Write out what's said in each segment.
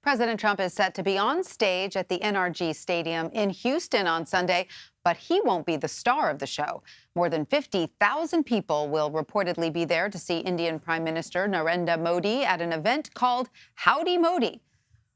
President Trump is set to be on stage at the NRG Stadium in Houston on Sunday, but he won't be the star of the show. More than 50,000 people will reportedly be there to see Indian Prime Minister Narendra Modi at an event called Howdy Modi.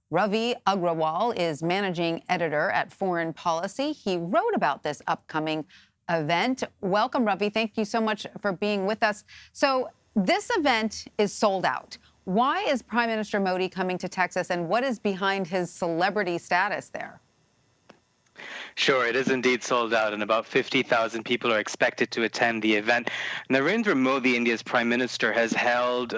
Ravi Agrawal is managing editor at Foreign Policy. He wrote about this upcoming event. Welcome, Ravi. Thank you so much for being with us. So this event is sold out. Why is Prime Minister Modi coming to Texas, and what is behind his celebrity status there? Sure, it is indeed sold out, and about 50,000 people are expected to attend the event. Narendra Modi, India's Prime Minister, has held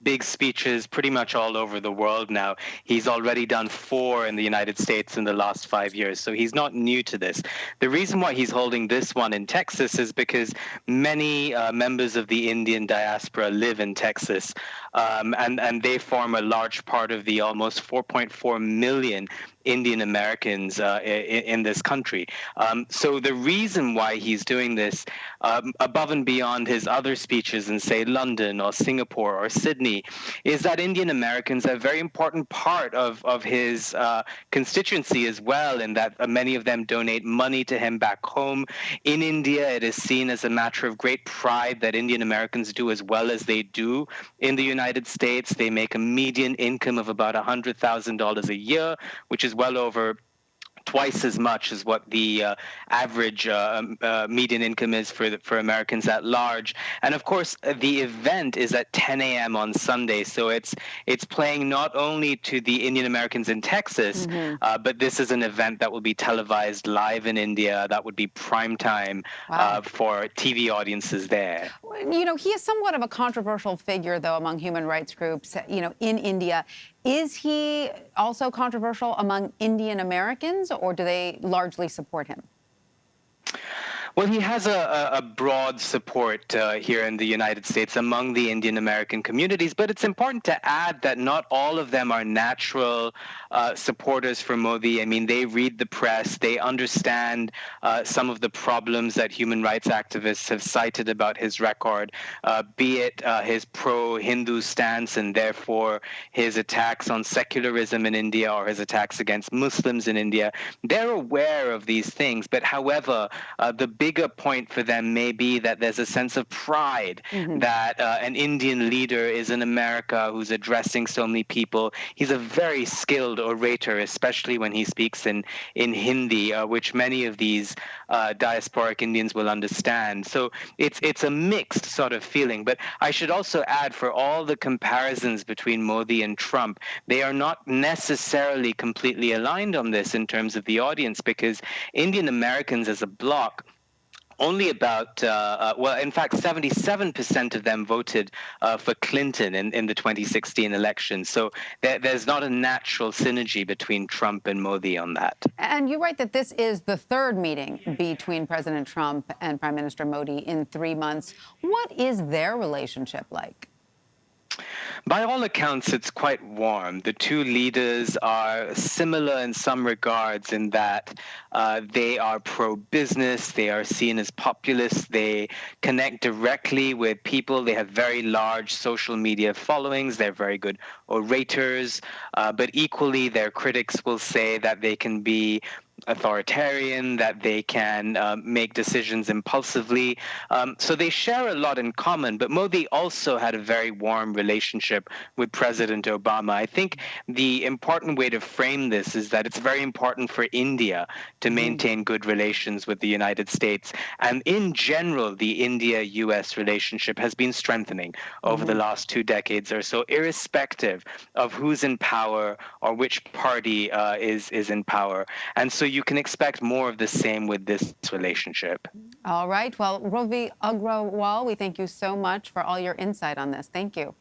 big speeches pretty much all over the world now. He's already done 4 in the United States in the last 5 years, so he's not new to this. The reason why he's holding this one in Texas is because many members of the Indian diaspora live in Texas, and they form a large part of the almost 4.4 million Indian Americans in this country. So the reason why he's doing this, above and beyond his other speeches in, say, London or Singapore or Sydney, is that Indian Americans are a very important part of his constituency as well, in that many of them donate money to him back home. In India, it is seen as a matter of great pride that Indian Americans do as well as they do in the United States. They make a median income of about $100,000 a year, which is well over twice as much as what the average median income is for Americans at large. And of course, the event is at 10 a.m. on Sunday, so it's playing not only to the Indian Americans in Texas, but this is an event that will be televised live in India. That would be prime time for TV audiences there. You know, he is somewhat of a controversial figure, though, among human rights groups, in India. Is he also controversial among Indian Americans, or do they largely support him? Well, he has a broad support here in the United States among the Indian American communities, but it's important to add that not all of them are natural supporters for Modi. I mean, they read the press, they understand some of the problems that human rights activists have cited about his record, be it his pro-Hindu stance and therefore his attacks on secularism in India or his attacks against Muslims in India. They're aware of these things, but however, the bigger point for them may be that there's a sense of pride that an Indian leader is in America who's addressing so many people. He's a very skilled orator, especially when he speaks in Hindi, which many of these diasporic Indians will understand. So it's a mixed sort of feeling. But I should also add, for all the comparisons between Modi and Trump, they are not necessarily completely aligned on this in terms of the audience, because Indian Americans as a bloc, only about, well, in fact, 77% of them voted for Clinton in the 2016 election. So there's not a natural synergy between Trump and Modi on that. And you write that this is the third meeting between President Trump and Prime Minister Modi in 3 months. What is their relationship like? By all accounts, it's quite warm. The two leaders are similar in some regards in that they are pro-business, they are seen as populists, they connect directly with people, they have very large social media followings, they're very good orators, but equally their critics will say that they can be authoritarian, that they can make decisions impulsively. So they share a lot in common, but Modi also had a very warm relationship with President Obama. I think the important way to frame this is that it's very important for India to maintain good relations with the United States. And in general, the India-US relationship has been strengthening over the last 2 decades or so, irrespective of who's in power or which party is in power. And so you can expect more of the same with this relationship. All right. Well, Ravi Agrawal, we thank you so much for all your insight on this. Thank you.